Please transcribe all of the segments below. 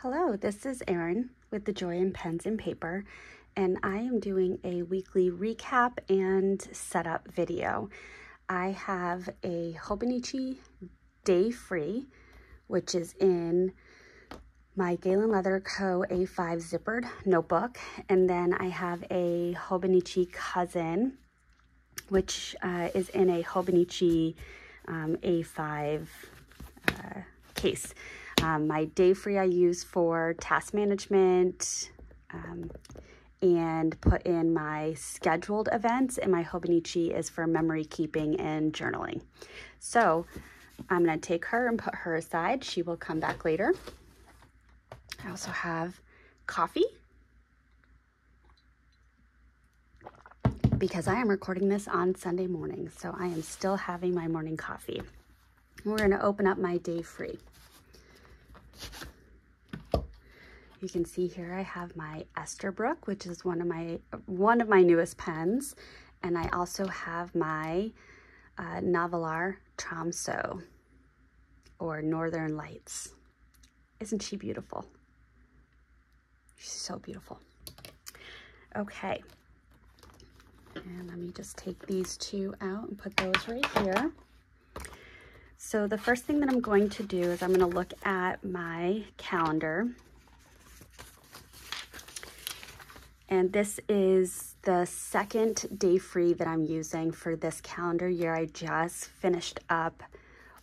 Hello, this is Erin with The Joy in Pens and Paper, and I am doing a weekly recap and setup video. I have a Hobonichi Day Free, which is in my Galen Leather Co. A5 zippered notebook, and then I have a Hobonichi Cousin, which is in a Hobonichi A5 case. My Day Free I use for task management and put in my scheduled events, and my Hobonichi is for memory keeping and journaling. So I'm going to take her and put her aside. She will come back later. I also have coffee because I am recording this on Sunday morning, so I am still having my morning coffee. We're going to open up my Day Free. You can see here I have my Esterbrook, which is one of my newest pens, and I also have my Novelar Tromso, or Northern Lights. Isn't she beautiful? She's so beautiful. Okay, and let me just take these two out and put those right here. So the first thing that I'm going to do is I'm going to look at my calendar. And this is the second Day Free that I'm using for this calendar year. I just finished up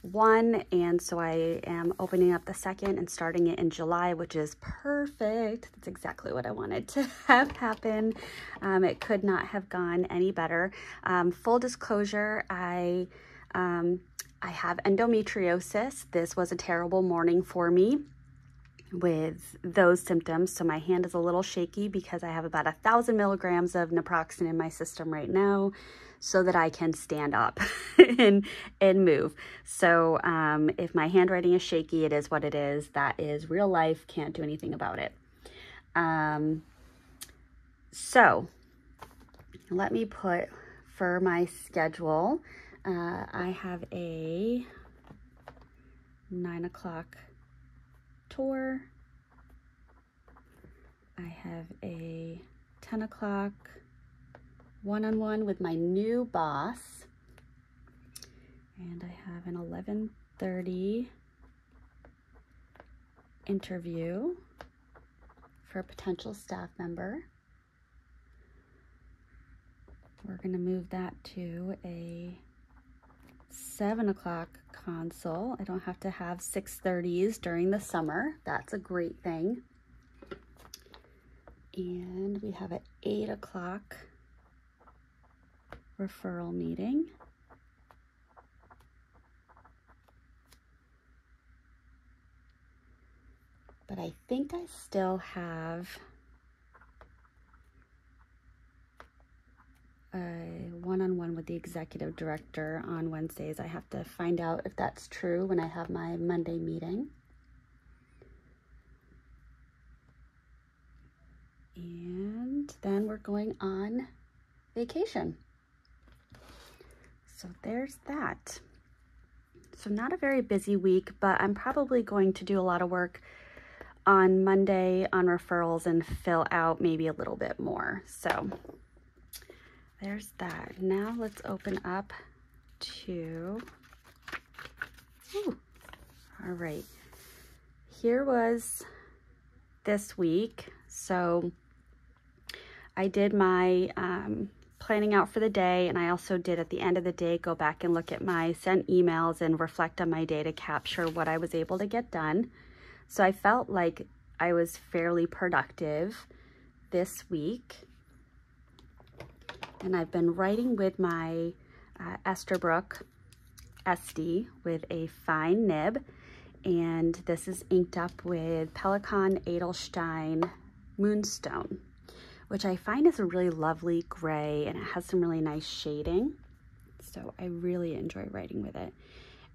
one, and so I am opening up the second and starting it in July, which is perfect. That's exactly what I wanted to have happen. It could not have gone any better. Full disclosure, I have endometriosis. This was a terrible morning for me with those symptoms. So my hand is a little shaky because I have about 1,000 milligrams of naproxen in my system right now so that I can stand up and move. So if my handwriting is shaky, it is what it is. That is real life. Can't do anything about it. So let me put for my schedule, I have a 9 o'clock tour. I have a 10 o'clock one-on-one with my new boss, and I have an 11:30 interview for a potential staff member. We're going to move that to a 7 o'clock console. I don't have to have 6:30s during the summer. That's a great thing. And we have an 8 o'clock referral meeting. But I think I still have a one-on-one with the executive director on Wednesdays. I have to find out if that's true when I have my Monday meeting. And then we're going on vacation. So there's that. So not a very busy week, but I'm probably going to do a lot of work on Monday on referrals and fill out maybe a little bit more. So there's that. Now let's open up to, all right. Here was this week. So I did my planning out for the day, and I also did at the end of the day go back and look at my sent emails and reflect on my day to capture what I was able to get done. So I felt like I was fairly productive this week. And I've been writing with my Esterbrook SD with a fine nib, and this is inked up with Pelikan Edelstein Moonstone, which I find is a really lovely gray, and it has some really nice shading. So I really enjoy writing with it.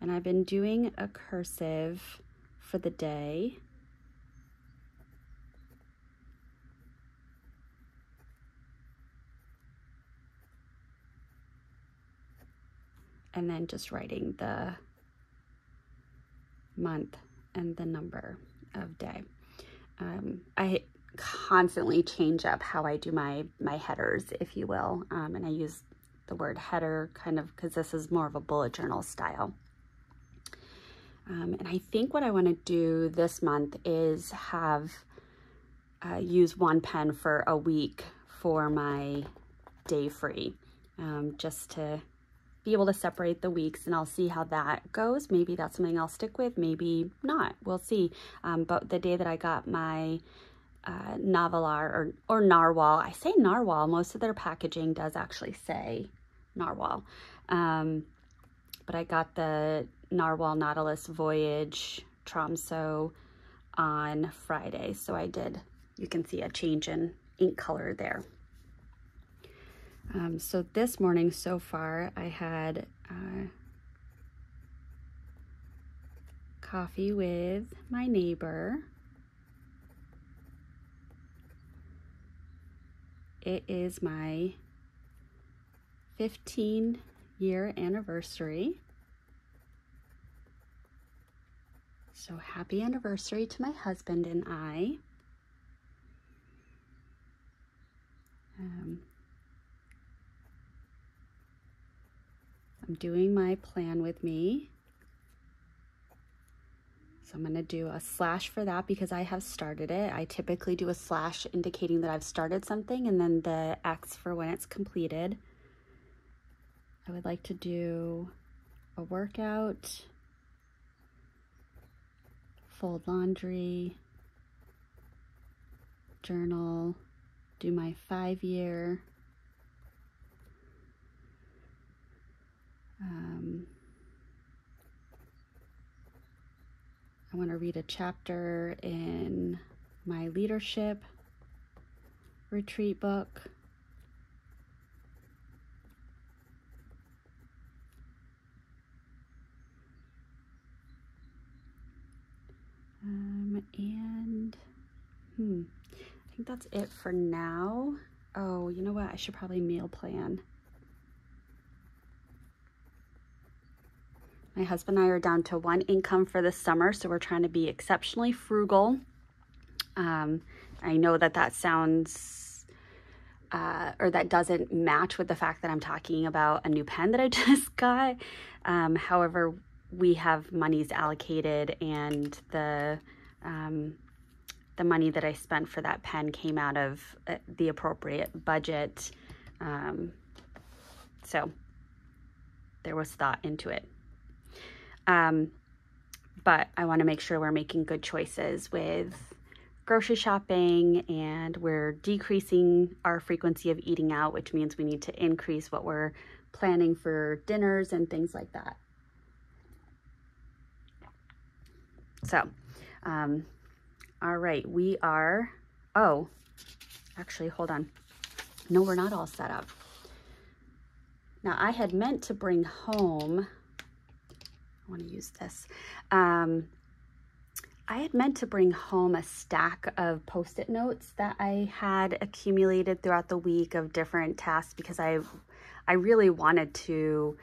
And I've been doing a cursive for the day. And then just writing the month and the number of day. I constantly change up how I do my headers, if you will. And I use the word header kind of because this is more of a bullet journal style. And I think what I want to do this month is have use one pen for a week for my day free, just to be able to separate the weeks, and I'll see how that goes. Maybe that's something I'll stick with, maybe not. We'll see. But the day that I got my Navalar or Narwhal, I say Narwhal, most of their packaging does actually say Narwhal. But I got the Narwhal Nautilus Voyage Tromso on Friday, so I did, you can see a change in ink color there. So this morning so far, I had coffee with my neighbor. It is my 15-year anniversary. So happy anniversary to my husband and I. I'm doing my plan with me. So I'm going to do a slash for that because I have started it. I typically do a slash indicating that I've started something, and then the X for when it's completed. I would like to do a workout, fold laundry, journal, do my 5-year, I want to read a chapter in my leadership retreat book. I think that's it for now. Oh, you know what? I should probably meal plan. My husband and I are down to one income for this summer, so we're trying to be exceptionally frugal. I know that that sounds, or that doesn't match with the fact that I'm talking about a new pen that I just got. However, we have monies allocated, and the money that I spent for that pen came out of the appropriate budget. So there was thought into it. But I want to make sure we're making good choices with grocery shopping, and we're decreasing our frequency of eating out, which means we need to increase what we're planning for dinners and things like that. So, all right, we are, oh, actually, hold on. No, we're not all set up. Now, I had meant to bring home, I want to use this. I had meant to bring home a stack of Post-it notes that I had accumulated throughout the week of different tasks, because I really wanted to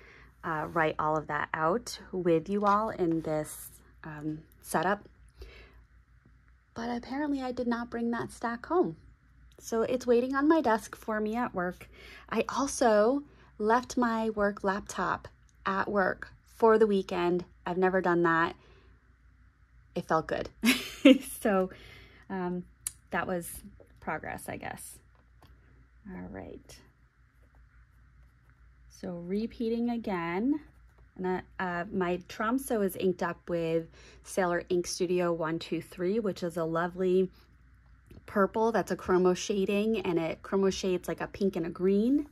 write all of that out with you all in this setup. But apparently I did not bring that stack home. So it's waiting on my desk for me at work. I also left my work laptop at work for the weekend. I've never done that. It felt good. So that was progress, I guess. All right. So repeating again, and my Tromso is inked up with Sailor Ink Studio 123, which is a lovely purple that's a chromo shading, and it chromo shades like a pink and a green.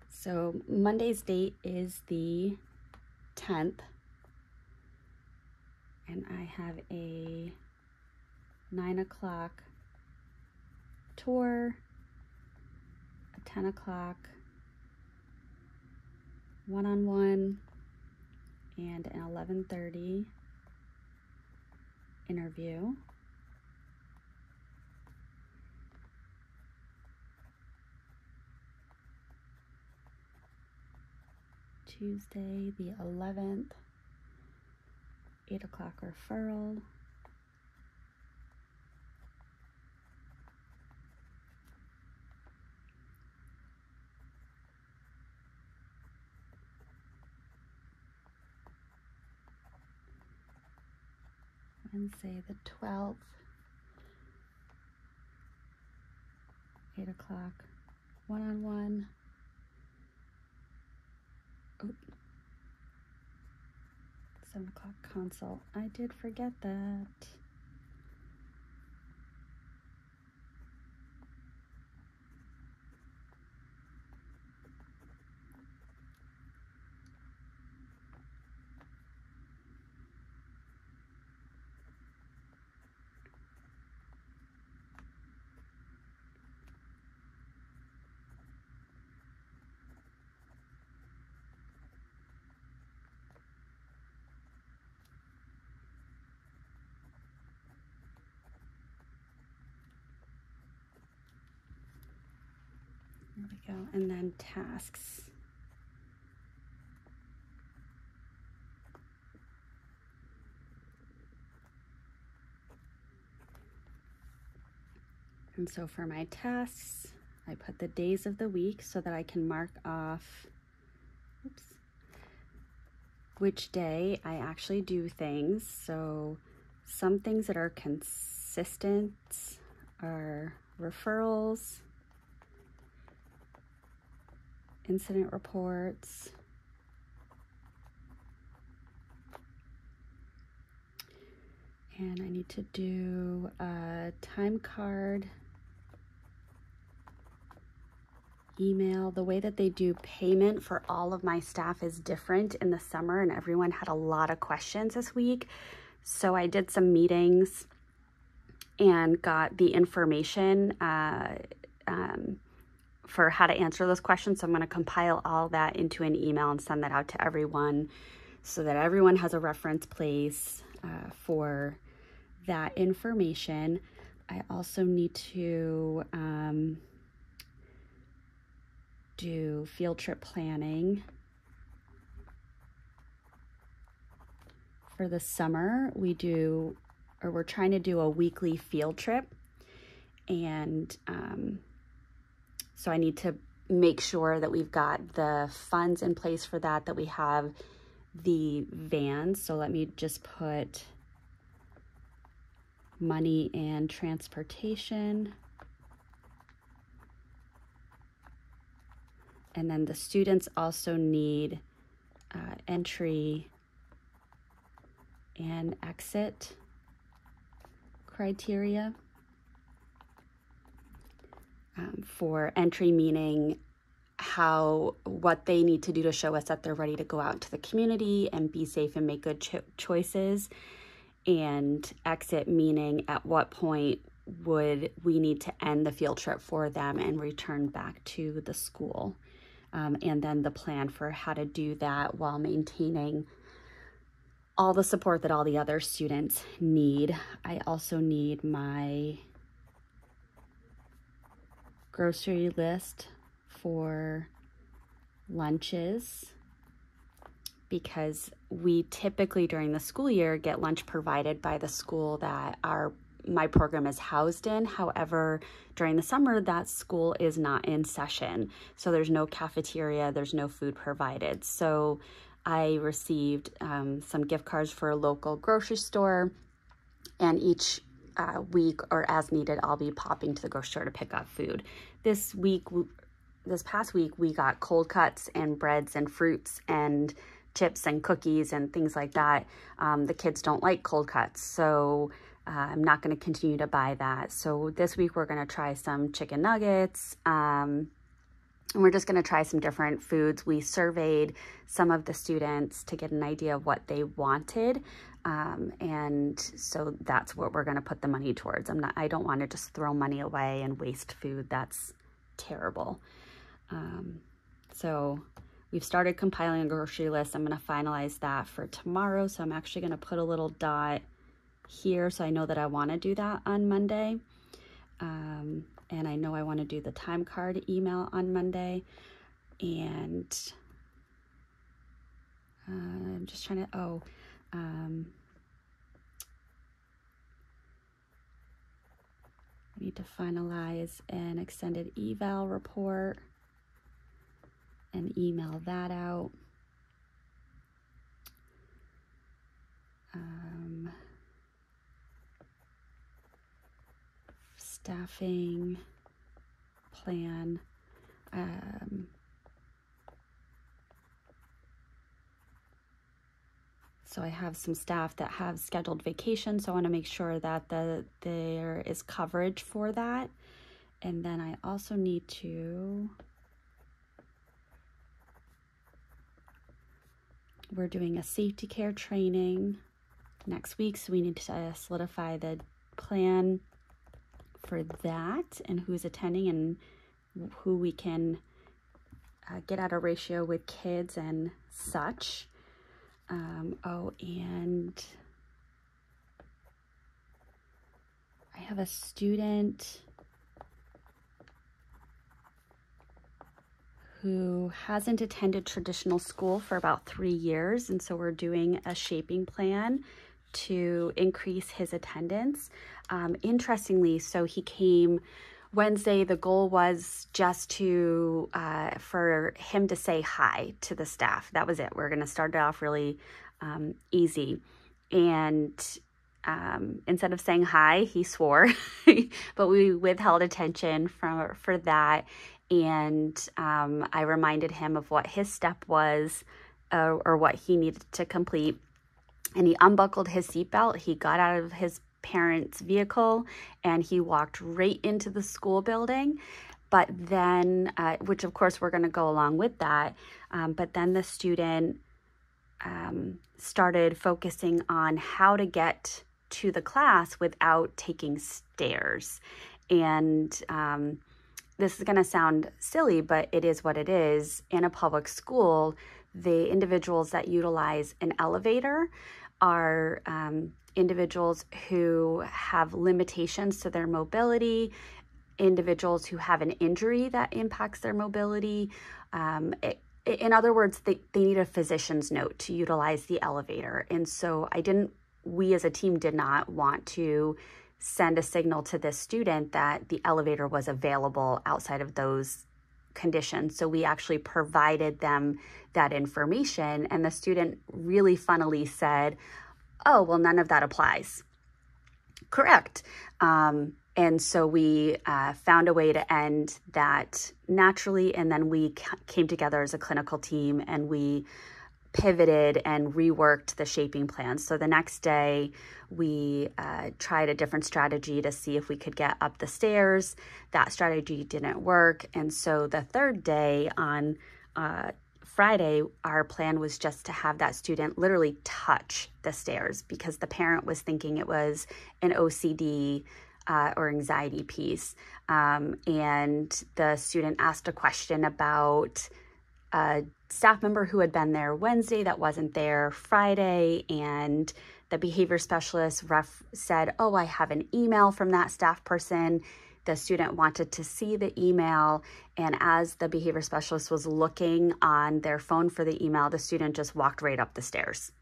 So Monday's date is the 10th. And I have a 9 o'clock tour, a 10 o'clock one-on-one, and an 11:30 interview. Tuesday the 11th. 8 o'clock referral, Wednesday the 12th, 8 o'clock, one-on-one. Oh, 7 o'clock consult. I did forget that. There we go. And then tasks. And so for my tasks, I put the days of the week so that I can mark off, which day I actually do things. So some things that are consistent are referrals, incident reports, and I need to do a time card, email. The way that they do payment for all of my staff is different in the summer, and everyone had a lot of questions this week. So I did some meetings and got the information for how to answer those questions. So I'm going to compile all that into an email and send that out to everyone so that everyone has a reference place for that information. I also need to do field trip planning. For the summer, we're trying to do a weekly field trip, and so I need to make sure that we've got the funds in place for that, that we have the vans. So let me just put money and transportation. And then the students also need entry and exit criteria. For entry, meaning what they need to do to show us that they're ready to go out into the community and be safe and make good choices. And exit, meaning at what point would we need to end the field trip for them and return back to the school. And then the plan for how to do that while maintaining all the support that all the other students need. I also need my grocery list for lunches, because we typically during the school year get lunch provided by the school that my program is housed in. However, during the summer, that school is not in session. So there's no cafeteria, there's no food provided. So I received some gift cards for a local grocery store, and each week or as needed, I'll be popping to the grocery store to pick up food. This past week, we got cold cuts and breads and fruits and chips and cookies and things like that. The kids don't like cold cuts, so I'm not going to continue to buy that. So this week we're going to try some chicken nuggets. And we're just going to try some different foods. We surveyed some of the students to get an idea of what they wanted. And so that's what we're going to put the money towards. I don't want to just throw money away and waste food. That's terrible. So we've started compiling a grocery list. I'm going to finalize that for tomorrow. So I'm actually going to put a little dot here so I know that I want to do that on Monday. And I know I want to do the time card email on Monday. And I'm just trying to, I need to finalize an extended eval report and email that out. staffing plan. So I have some staff that have scheduled vacation, so I want to make sure that there is coverage for that. And then I also need to, we're doing a safety care training next week, so we need to solidify the plan for that and who's attending and who we can get at a ratio with kids and such. Oh, and I have a student who hasn't attended traditional school for about 3 years, and so we're doing a shaping plan to increase his attendance. Interestingly, so he came Wednesday. The goal was just to for him to say hi to the staff. That was it. We're going to start it off really easy. And instead of saying hi, he swore, but we withheld attention for that. And I reminded him of what his step was or what he needed to complete. And he unbuckled his seatbelt. He got out of his parents' vehicle and he walked right into the school building. But then, which of course we're going to go along with that, but then the student started focusing on how to get to the class without taking stairs. And this is going to sound silly, but it is what it is. In a public school, the individuals that utilize an elevator are individuals who have limitations to their mobility, individuals who have an injury that impacts their mobility. In other words, they need a physician's note to utilize the elevator. And so we as a team did not want to send a signal to this student that the elevator was available outside of those conditions. So we actually provided them that information, and the student really funnily said, "Oh, well, none of that applies." Correct. And so we found a way to end that naturally, and then we came together as a clinical team and we pivoted and reworked the shaping plan. So the next day we tried a different strategy to see if we could get up the stairs. That strategy didn't work. And so the third day on Friday, our plan was just to have that student literally touch the stairs because the parent was thinking it was an OCD or anxiety piece. And the student asked a question about a staff member who had been there Wednesday that wasn't there Friday, and the behavior specialist said, "Oh, I have an email from that staff person." The student wanted to see the email, and as the behavior specialist was looking on their phone for the email, the student just walked right up the stairs.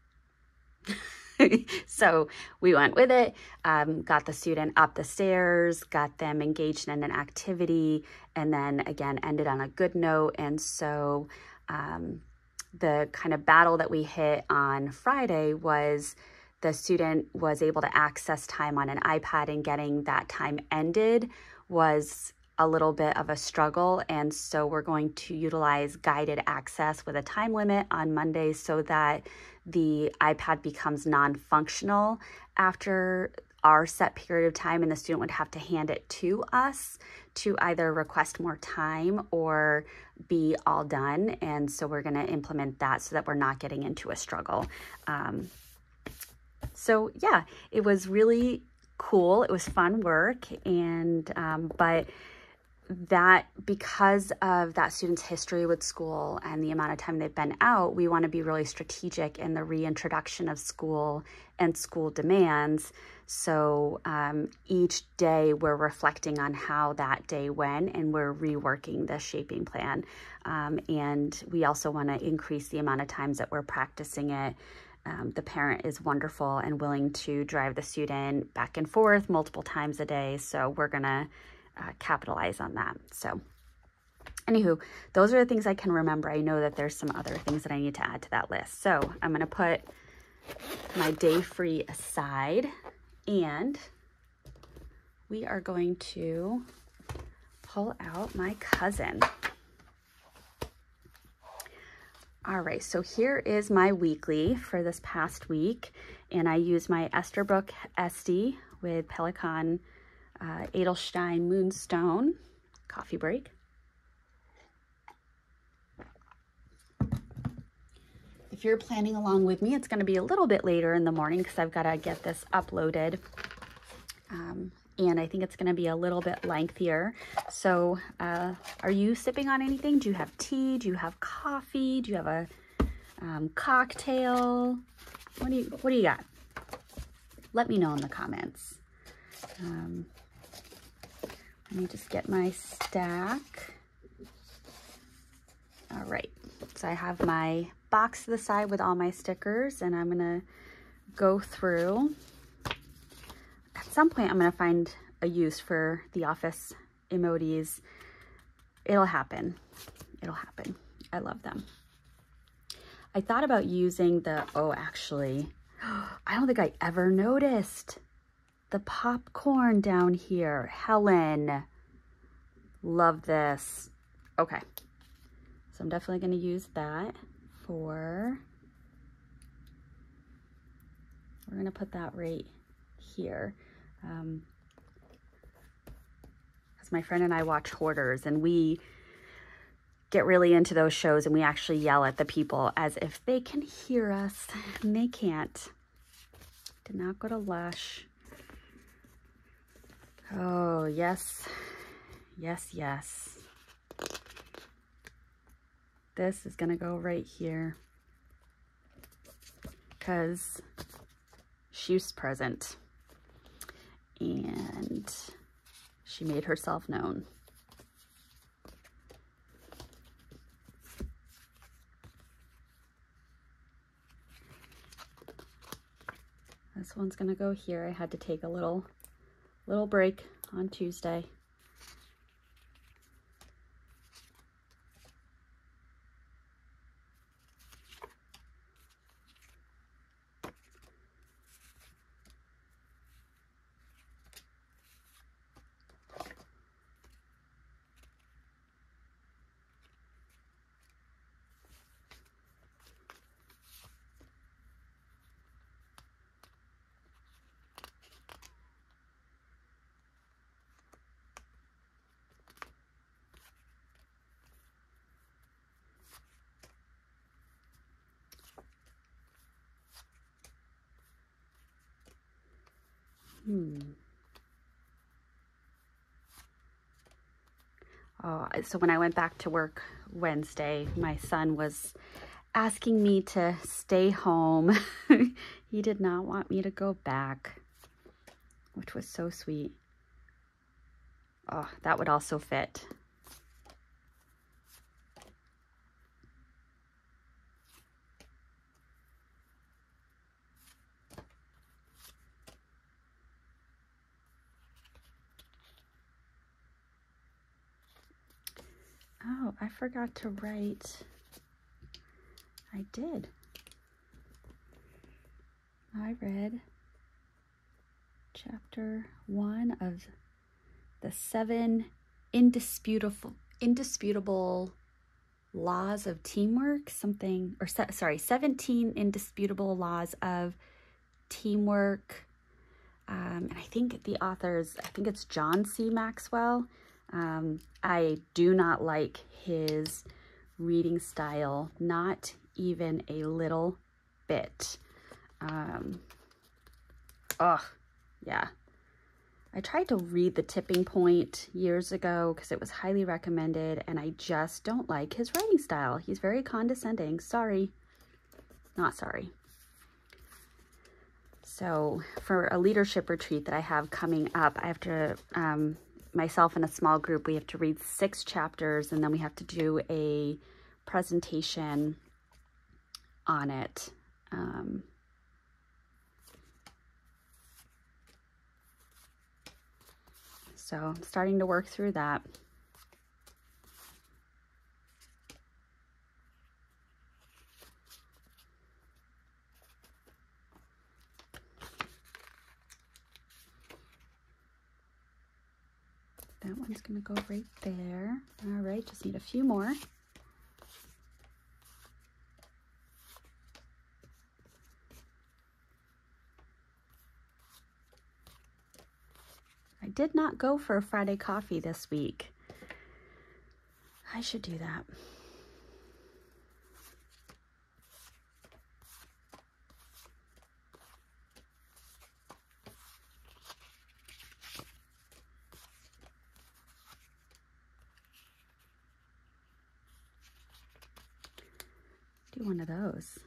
So we went with it, got the student up the stairs, got them engaged in an activity, and then again ended on a good note. And so the kind of battle that we hit on Friday was the student was able to access time on an iPad, and getting that time ended was a little bit of a struggle. And so we're going to utilize guided access with a time limit on Mondays so that the iPad becomes non-functional after our set period of time, and the student would have to hand it to us to either request more time or be all done. And so we're going to implement that so that we're not getting into a struggle. So yeah, it was really cool. It was fun work. And, but that because of that student's history with school and the amount of time they've been out, we want to be really strategic in the reintroduction of school and school demands. So each day we're reflecting on how that day went, and we're reworking the shaping plan. And we also want to increase the amount of times that we're practicing it. The parent is wonderful and willing to drive the student back and forth multiple times a day. So we're going to capitalize on that. So anywho, those are the things I can remember. I know that there's some other things that I need to add to that list. So I'm going to put my day free aside, and we are going to pull out my cousin. All right, so here is my weekly for this past week, and I use my Esterbrook Esty with Pelican Edelstein Moonstone. Coffee break. If you're planning along with me, it's going to be a little bit later in the morning because I've got to get this uploaded. And I think it's going to be a little bit lengthier. So are you sipping on anything? Do you have tea? Do you have coffee? Do you have a cocktail? What do you got? Let me know in the comments. Let me just get my stack. All right, so I have my box to the side with all my stickers, and I'm gonna go through. At some point, I'm gonna find a use for the office emojis. It'll happen. It'll happen. I love them. I thought about using the, oh, actually, I don't think I ever noticed the popcorn down here. Helen, love this. Okay, so I'm definitely going to use that for, we're going to put that right here. Because my friend and I watch Hoarders, and we get really into those shows, and we actually yell at the people as if they can hear us, and they can't. Did not go to Lush. Oh, yes. Yes, yes. This is gonna go right here because she's present and she made herself known. This one's gonna go here. I had to take a little break on Tuesday. Oh, so when I went back to work Wednesday, my son was asking me to stay home. He did not want me to go back, which was so sweet. Oh, that would also fit. Oh, I forgot to write. I did. I read chapter 1 of the 7 indisputable laws of teamwork, something, or sorry, 17 indisputable laws of teamwork. And I think the author's, I think it's John C. Maxwell. I do not like his reading style, not even a little bit. Yeah. I tried to read The Tipping Point years ago because it was highly recommended, and I just don't like his writing style. He's very condescending. Sorry. Not sorry. So for a leadership retreat that I have coming up, I have to, myself and a small group, we have to read 6 chapters, and then we have to do a presentation on it. So I'm starting to work through that. that one's gonna go right there. All right, just need a few more. I did not go for a Friday coffee this week. I should do that. Do one of those.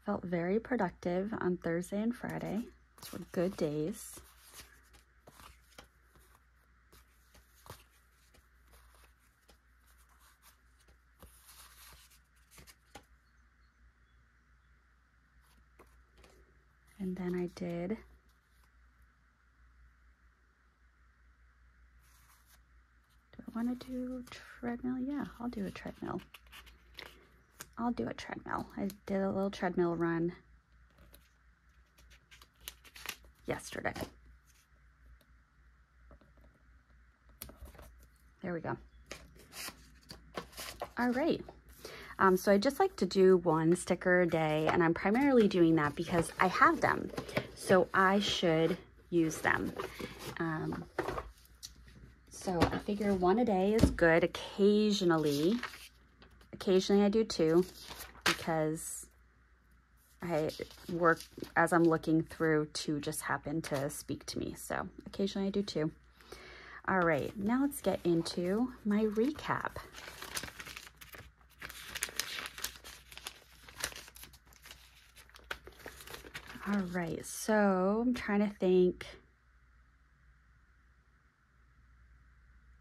Felt very productive on Thursday and Friday. Those were good days. And then I did, do I want to do treadmill? Yeah, I'll do a treadmill. I'll do a treadmill. I did a little treadmill run yesterday. There we go. All right. So I just like to do one sticker a day, and I'm primarily doing that because I have them, so I should use them. So I figure one a day is good. Occasionally I do two, because I work as I'm looking through, two just happen to speak to me. So occasionally I do two. All right, now let's get into my recap. All right, so I'm trying to think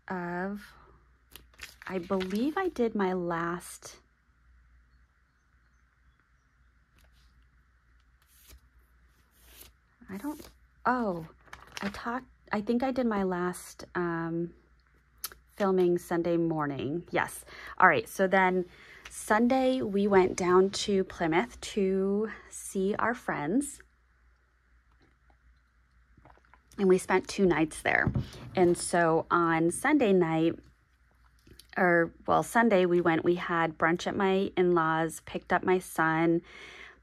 of, I believe I did my last, I think I did my last filming Sunday morning. Yes. All right, so then Sunday we went down to Plymouth to see our friends, and we spent 2 nights there. And so on Sunday night, Sunday we had brunch at my in-laws, picked up my son.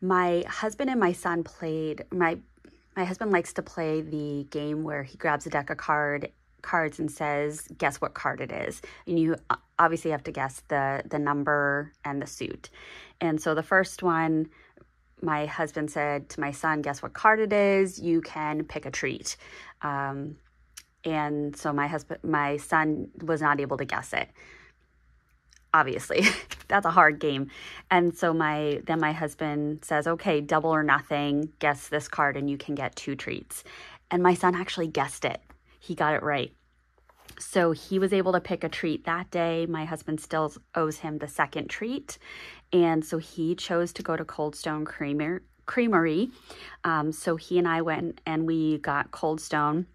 My husband and my son played, my husband likes to play the game where he grabs a deck of cards and says, guess what card it is. And you obviously have to guess the number and the suit. And so the first one, my husband said to my son, guess what card it is, you can pick a treat. And so my son was not able to guess it. Obviously, that's a hard game. And so then my husband says, okay, double or nothing, guess this card and you can get 2 treats. And my son actually guessed it. He got it right. So he was able to pick a treat that day. My husband still owes him the second treat. And so he chose to go to Cold Stone Creamery. So he and I went and we got Cold Stone.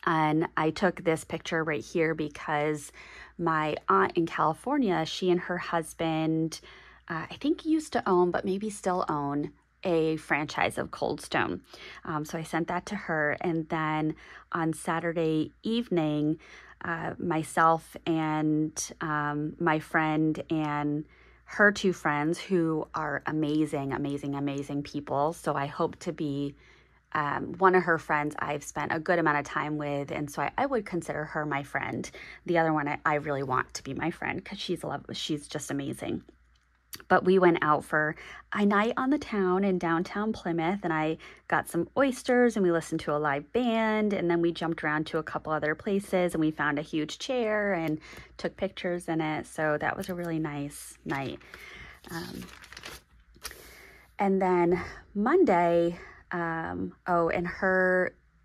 And I took this picture right here because my aunt in California, she and her husband, I think used to own, but maybe still own, a franchise of Cold Stone. So I sent that to her. And then on Saturday evening, myself and my friend and her 2 friends, who are amazing, amazing, amazing people. So I hope to be one of her friends I've spent a good amount of time with, and so I would consider her my friend. The other one I really want to be my friend because she's just amazing. But we went out for a night on the town in downtown Plymouth, and I got some oysters and we listened to a live band, and then we jumped around to a couple other places and we found a huge chair and took pictures in it. So that was a really nice night. And then Monday, and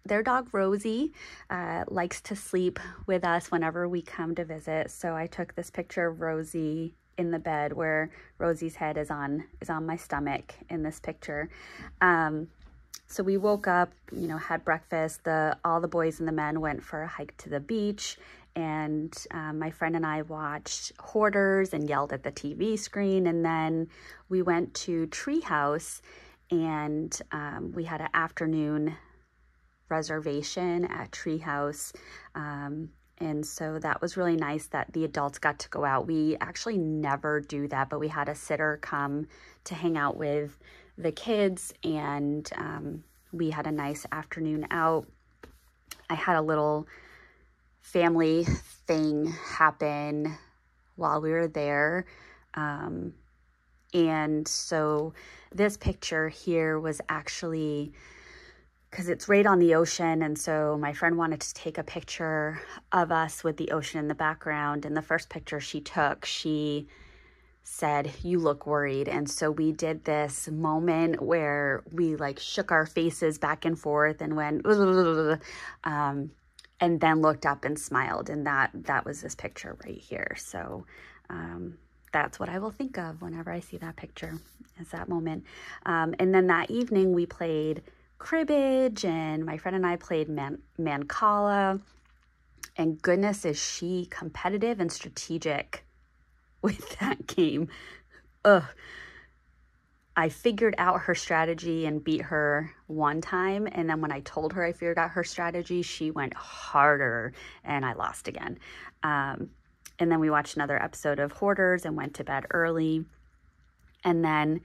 their dog Rosie likes to sleep with us whenever we come to visit. So I took this picture of Rosie in the bed where Rosie's head is on my stomach in this picture. So we woke up, had breakfast. All the boys and the men went for a hike to the beach, and my friend and I watched Hoarders and yelled at the TV screen. And then we went to Treehouse, and we had an afternoon reservation at Treehouse And so that was really nice that the adults got to go out. We actually never do that, but we had a sitter come to hang out with the kids, and we had a nice afternoon out. I had a little family thing happen while we were there. And so this picture here was actually, because it's right on the ocean, and so my friend wanted to take a picture of us with the ocean in the background. And the first picture she took, she said, "You look worried." And so we did this moment where we like shook our faces back and forth and went, and then looked up and smiled. And that was this picture right here. So that's what I will think of whenever I see that picture, is that moment. And then that evening we played cribbage, and my friend and I played Mancala. And goodness, is she competitive and strategic with that game. Ugh. I figured out her strategy and beat her one time, and then when I told her I figured out her strategy, she went harder and I lost again. And then we watched another episode of Hoarders and went to bed early. And then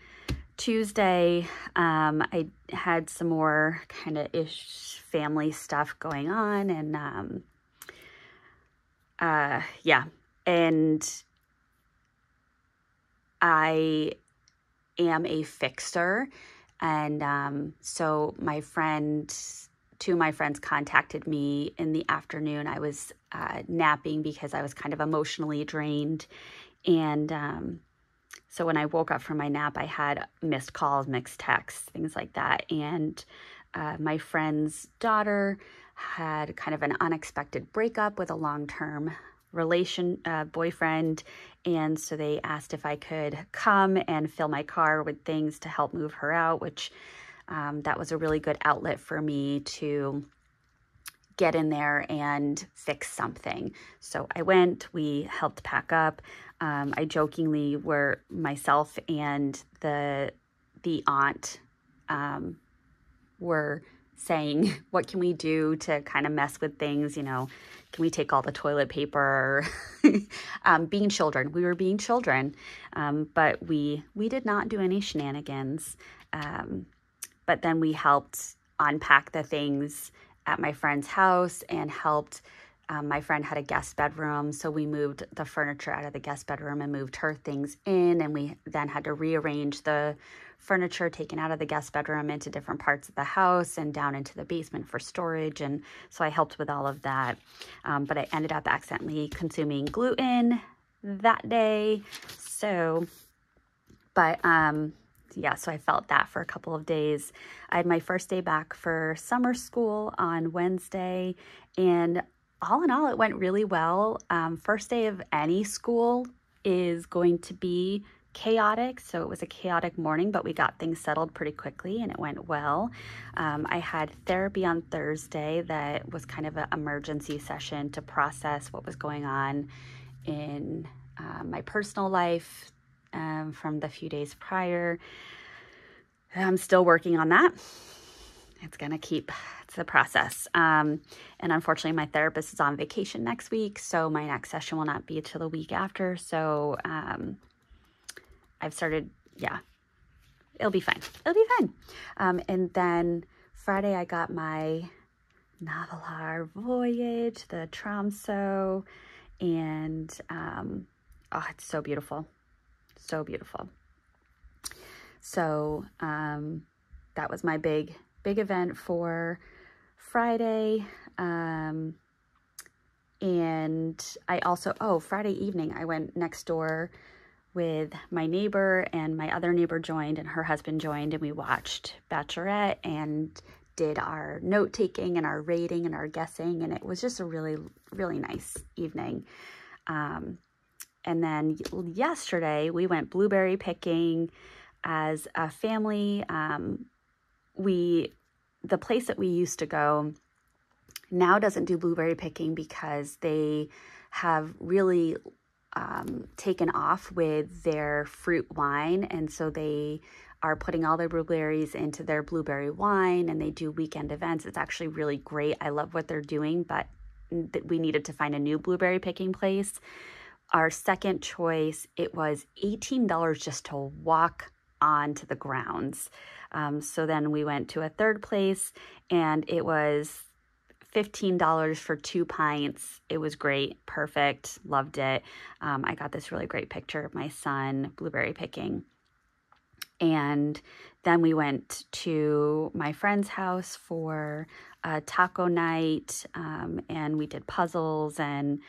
Tuesday, I had some more kind of family stuff going on, and yeah, and I am a fixer, and so two of my friends contacted me in the afternoon. I was napping because I was kind of emotionally drained, and so when I woke up from my nap, I had missed calls, mixed texts, things like that. And my friend's daughter had kind of an unexpected breakup with a long-term boyfriend. And so they asked if I could come and fill my car with things to help move her out, which that was a really good outlet for me to get in there and fix something. So I went, we helped pack up. I jokingly were myself and the aunt were saying, what can we do to kind of mess with things? You know, can we take all the toilet paper? Being children, we were being children, but we did not do any shenanigans. But then we helped unpack the things at my friend's house and helped. My friend had a guest bedroom, so we moved the furniture out of the guest bedroom and moved her things in, and we then had to rearrange the furniture taken out of the guest bedroom into different parts of the house and down into the basement for storage. And so I helped with all of that, but I ended up accidentally consuming gluten that day. So, but yeah, so I felt that for a couple of days. I had my first day back for summer school on Wednesday, and all in all, it went really well. First day of any school is going to be chaotic, so it was a chaotic morning, but we got things settled pretty quickly and it went well. I had therapy on Thursday that was kind of an emergency session to process what was going on in my personal life from the few days prior. I'm still working on that. It's a process. And unfortunately, my therapist is on vacation next week, so my next session will not be until the week after. So I've started, yeah, it'll be fine. It'll be fine. And then Friday, I got my Navalar voyage, the Tromso, and oh, it's so beautiful. So beautiful. So that was my big event for Friday. And I also, Friday evening, I went next door with my neighbor, and my other neighbor joined and her husband joined, and we watched Bachelorette and did our note-taking and our rating and our guessing, and it was just a really, really nice evening. And then yesterday, we went blueberry picking as a family. The place that we used to go now doesn't do blueberry picking because they have really taken off with their fruit wine, and so they are putting all their blueberries into their blueberry wine, and they do weekend events. It's actually really great. I love what they're doing, but that we needed to find a new blueberry picking place. Our second choice, it was $18 just to walk onto the grounds. So then we went to a third place, and it was $15 for 2 pints. It was great, perfect, loved it. I got this really great picture of my son blueberry picking. And then we went to my friend's house for a taco night, and we did puzzles, and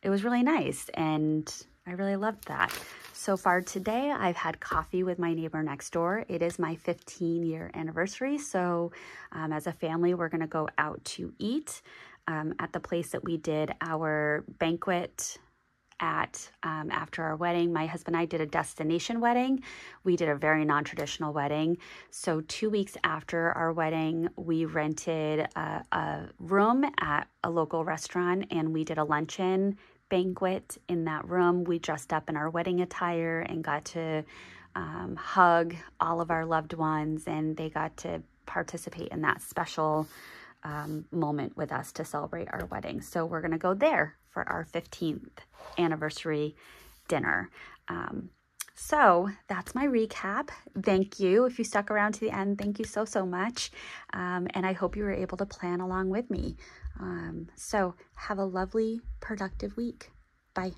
it was really nice, and I really loved that. So far today, I've had coffee with my neighbor next door. It is my 15-year anniversary, so as a family, we're going to go out to eat at the place that we did our banquet at after our wedding. My husband and I did a destination wedding. We did a very non-traditional wedding. So 2 weeks after our wedding, we rented a room at a local restaurant, and we did a luncheon banquet in that room. We dressed up in our wedding attire and got to hug all of our loved ones, and they got to participate in that special moment with us to celebrate our wedding. So we're going to go there for our 15th anniversary dinner. So that's my recap. Thank you. If you stuck around to the end, thank you so, so much. And I hope you were able to plan along with me. So have a lovely, productive week. Bye.